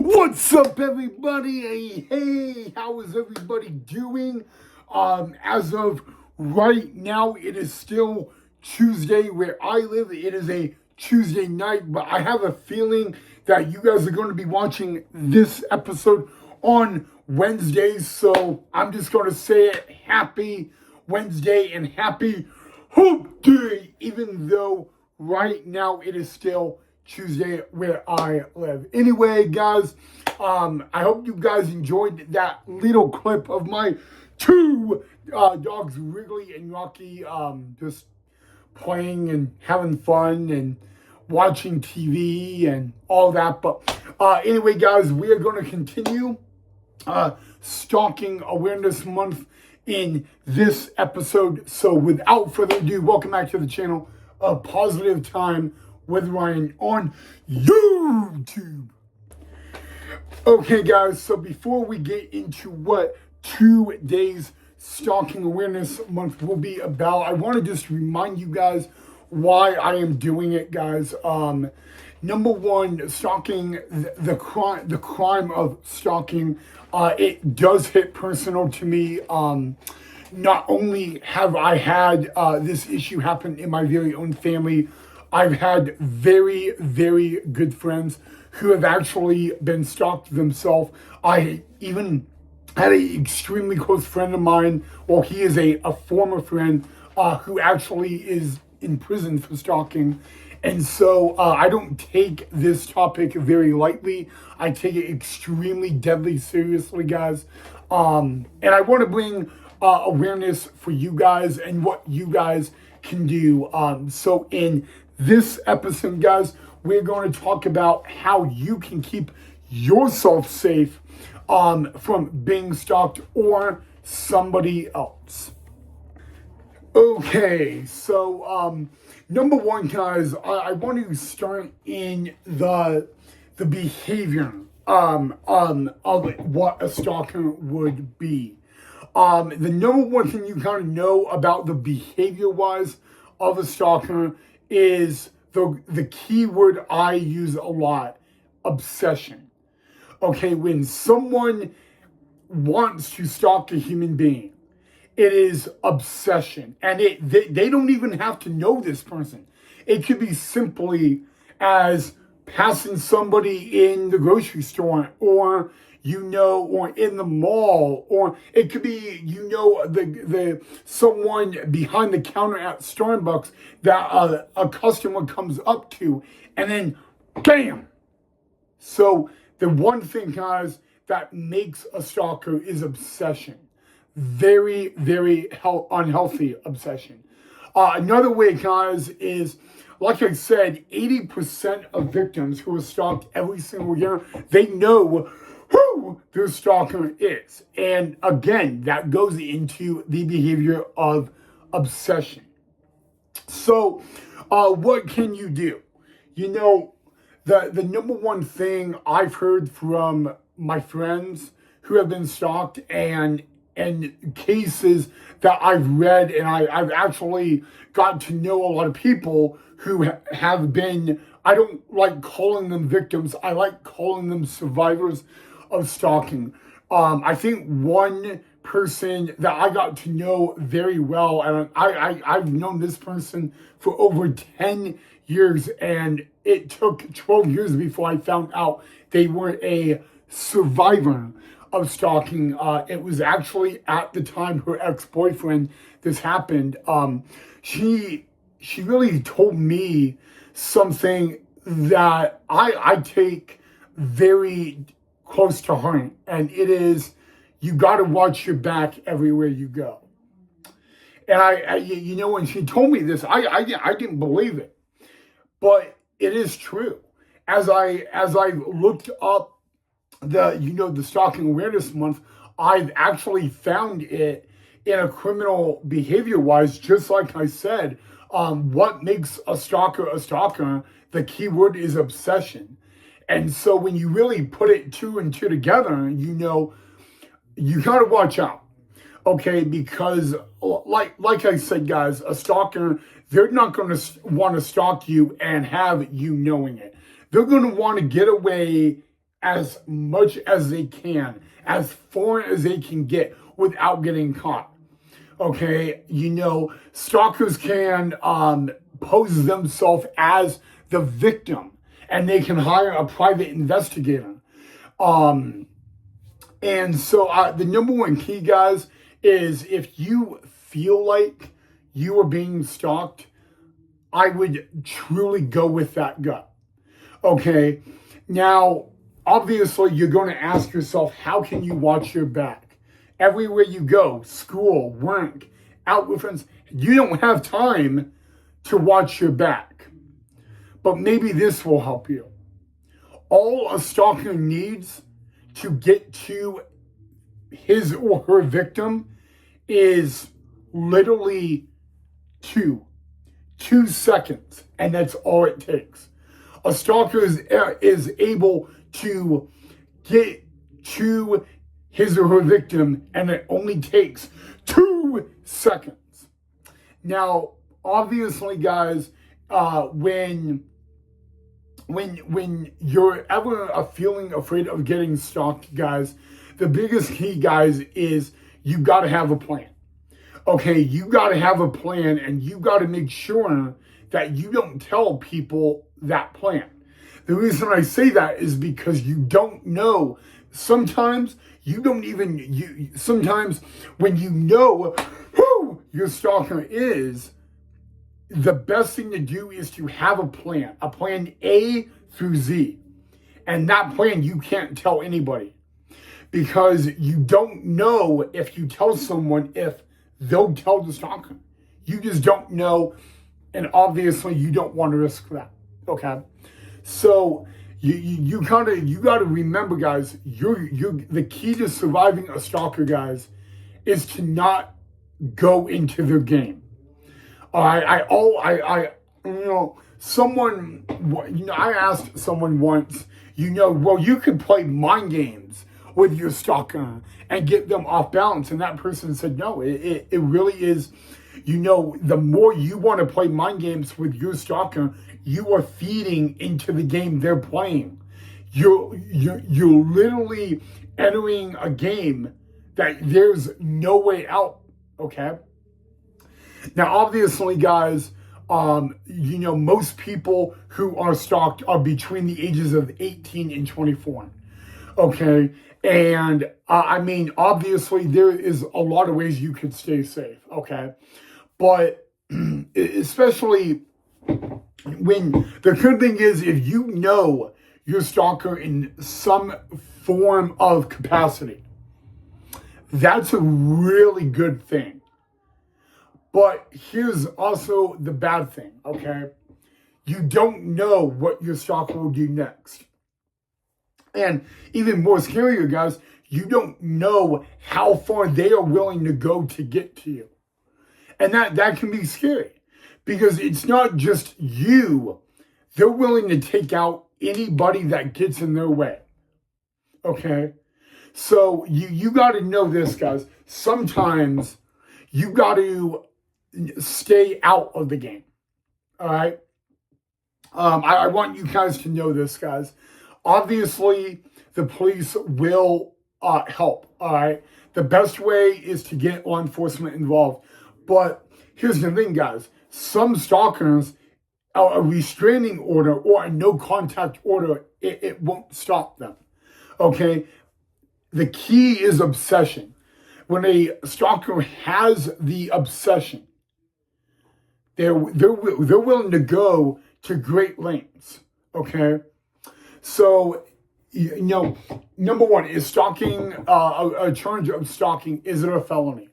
What's up, everybody? Hey, how is everybody doing? As of right now, it is still Tuesday where I live. It is a Tuesday night, but I have a feeling that you guys are going to be watching this episode on Wednesday. So I'm just going to say it, happy Wednesday and happy Hump Day, even though right now it is still Tuesday where I live. Anyway, guys, I hope you guys enjoyed that little clip of my two dogs, Wrigley and Rocky, just playing and having fun and watching TV and all that. But anyway, guys, we are going to continue Stalking Awareness Month in this episode. So without further ado, welcome back to the channel, A Positive Time with Ryan on YouTube. Okay, guys, so before we get into what 2 days Stalking Awareness Month will be about, I want to just remind you guys why I am doing it, guys. Number one, stalking, the crime of stalking, it does hit personal to me. Not only have I had this issue happen in my very own family, I've had very, very good friends who have actually been stalked themselves. I even had an extremely close friend of mine, well, he is a former friend who actually is in prison for stalking. And so I don't take this topic very lightly. I take it extremely deadly seriously, guys. And I want to bring awareness for you guys and what you guys can do. So in this episode, guys, we're going to talk about how you can keep yourself safe from being stalked or somebody else. Okay, so number one, guys, I want to start in the behavior of what a stalker would be. The number one thing you kind of know about the behavior-wise of a stalker is the key word I use a lot, obsession. Okay, when someone wants to stalk a human being, it is obsession. And they don't even have to know this person. It could be simply as passing somebody in the grocery store, or or in the mall, or it could be the someone behind the counter at Starbucks that a customer comes up to, and then bam. So the one thing, guys, that makes a stalker is obsession. Very, very unhealthy obsession. Another way, guys, is, like I said, 80% of victims who are stalked every single year, they know who their stalker is. And again, that goes into the behavior of obsession. So, what can you do? You know, the number one thing I've heard from my friends who have been stalked and cases that I've read, and I've actually got to know a lot of people who have been, I don't like calling them victims, I like calling them survivors of stalking. I think one person that I got to know very well, and I've known this person for over 10 years, and it took 12 years before I found out they were a survivor of stalking. It was actually at the time her ex-boyfriend this happened. She really told me something that I take very close to heart, and it is, you got to watch your back everywhere you go. And when she told me this, I didn't believe it, but it is true. As I looked up the Stalking Awareness Month, I've actually found it in a criminal behavior wise, just like I said, what makes a stalker, the key word is obsession. And so when you really put it two and two together, you got to watch out. Okay, because like I said, guys, a stalker, they're not going to want to stalk you and have you knowing it. They're going to want to get away as much as they can, as far as they can get without getting caught. Okay, stalkers can pose themselves as the victim, and they can hire a private investigator. And so the number one key, guys, is if you feel like you are being stalked, I would truly go with that gut. Okay, now, obviously, you're going to ask yourself, how can you watch your back? Everywhere you go, school, work, out with friends, you don't have time to watch your back. But maybe this will help you. All a stalker needs to get to his or her victim is literally two seconds, and that's all it takes. A stalker is able to get to his or her victim, and it only takes 2 seconds. Now, obviously, guys, when you're ever feeling afraid of getting stalked, guys, the biggest key, guys, is you got to have a plan. Okay, you got to have a plan, and you got to make sure that you don't tell people that plan. The reason I say that is because you don't know. Sometimes you don't even, sometimes when you know who your stalker is, the best thing to do is to have a plan A through Z. And that plan you can't tell anybody, because you don't know if you tell someone if they'll tell the stalker. You just don't know, and obviously you don't want to risk that. Okay, so you got to remember, guys. The key to surviving a stalker, guys, is to not go into their game. I asked someone once, well, you could play mind games with your stalker and get them off balance. And that person said, no, it really is, the more you want to play mind games with your stalker, you are feeding into the game they're playing. You're literally entering a game that there's no way out, okay? Now, obviously, guys, most people who are stalked are between the ages of 18 and 24. Okay, and obviously, there is a lot of ways you could stay safe. Okay, but especially when the good thing is, if you know your stalker in some form of capacity, that's a really good thing. But here's also the bad thing, okay? You don't know what your stalker will do next. And even more scarier, guys, you don't know how far they are willing to go to get to you. And that can be scary, because it's not just you. They're willing to take out anybody that gets in their way, okay? So you got to know this, guys. Sometimes you got to stay out of the game. All right. I want you guys to know this, guys. Obviously, the police will help. All right. The best way is to get law enforcement involved. But here's the thing, guys. Some stalkers, a restraining order or a no contact order, it won't stop them. Okay. The key is obsession. When a stalker has the obsession, they're willing to go to great lengths. Okay, so number one, is stalking a charge of stalking? Is it a felony?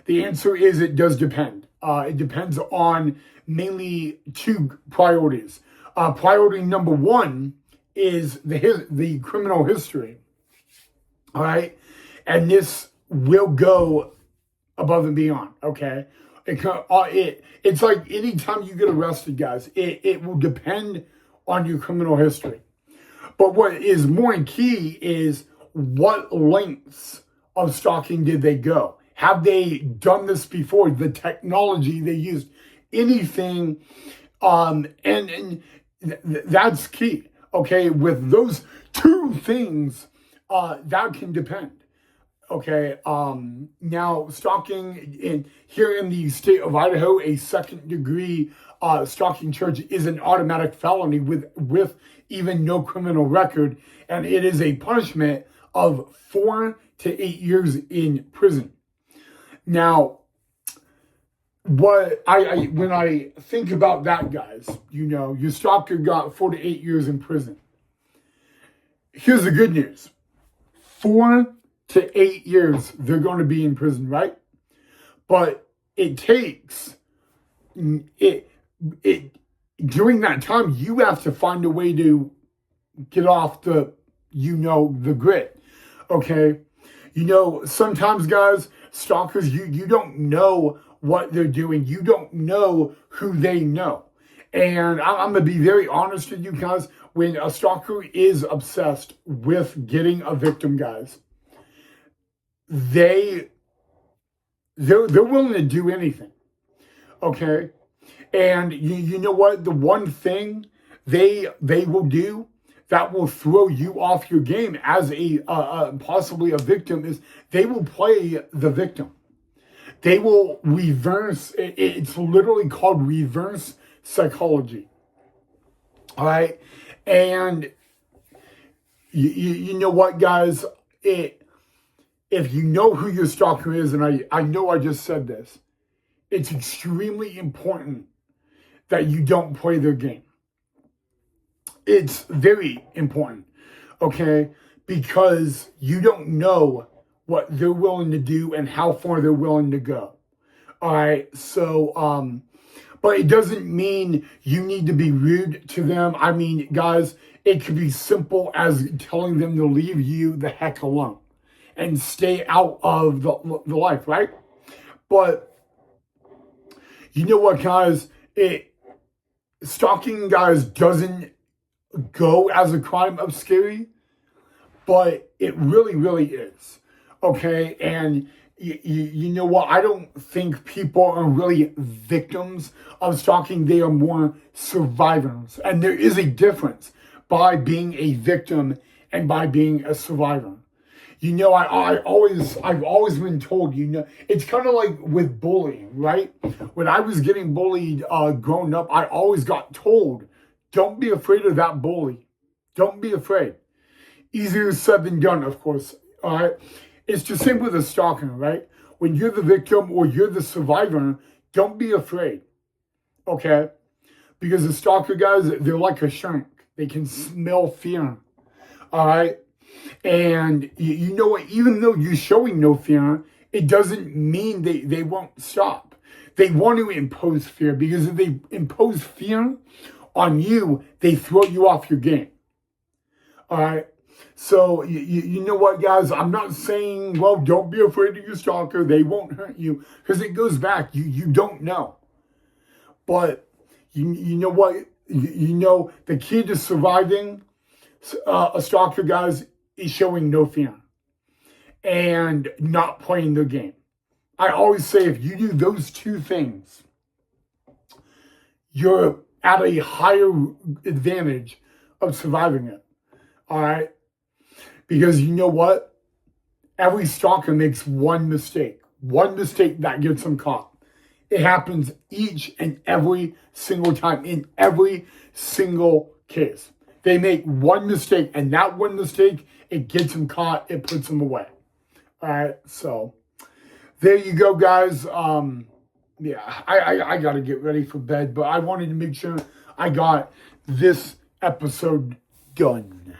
The answer is it does depend. It depends on mainly 2 priorities. Priority number 1 is the criminal history. All right, and this will go above and beyond. Okay. It's like anytime you get arrested, guys, it will depend on your criminal history. But what is more key is what lengths of stalking did they go? Have they done this before? The technology they used, anything, and that's key. Okay, with those two things that can depend. Okay, now stalking here in the state of Idaho, a second degree stalking charge is an automatic felony with even no criminal record, and it is a punishment of 4 to 8 years in prison. Now, what I when I think about that, guys, your stalker got 4 to 8 years in prison. Here's the good news: 4 to 8 years they're going to be in prison, right? But it takes it during that time you have to find a way to get off the grid. Okay, sometimes, guys, stalkers, you don't know what they're doing. You don't know who they know. And I'm going to be very honest with you guys. When a stalker is obsessed with getting a victim, guys, they're willing to do anything. Okay? And you know what? The one thing they will do that will throw you off your game as a possibly a victim is they will play the victim. They will reverse. It's literally called reverse psychology. All right, and you know what, guys? If you know who your stalker is, and I know I just said this, it's extremely important that you don't play their game. It's very important, okay? Because you don't know what they're willing to do and how far they're willing to go. All right, so, but it doesn't mean you need to be rude to them. I mean, guys, it could be simple as telling them to leave you the heck alone and stay out of the life, right? But you know what, guys? Stalking, guys, doesn't go as a crime of scary, but it really, really is. Okay, and you know what? I don't think people are really victims of stalking. They are more survivors, and there is a difference by being a victim and by being a survivor. I've always been told, it's kind of like with bullying, right? When I was getting bullied growing up, I always got told, don't be afraid of that bully. Don't be afraid. Easier said than done, of course. All right. It's the same with a stalker, right? When you're the victim or you're the survivor, don't be afraid. Okay? Because the stalker, guys, they're like a shark. They can smell fear. All right? And you know what? Even though you're showing no fear, it doesn't mean they won't stop. They want to impose fear, because if they impose fear on you, they throw you off your game. All right? So, you know what, guys? I'm not saying, well, don't be afraid of your stalker. They won't hurt you, because it goes back. You don't know. But you know what? The key to surviving a stalker, guys, is showing no fear and not playing the game. I always say if you do those two things, you're at a higher advantage of surviving it. All right? Because you know what? Every stalker makes one mistake that gets them caught. It happens each and every single time, in every single case. They make one mistake, and that one mistake, it gets them caught, it puts them away. All right, so there you go, guys. Yeah, I got to get ready for bed, but I wanted to make sure I got this episode done.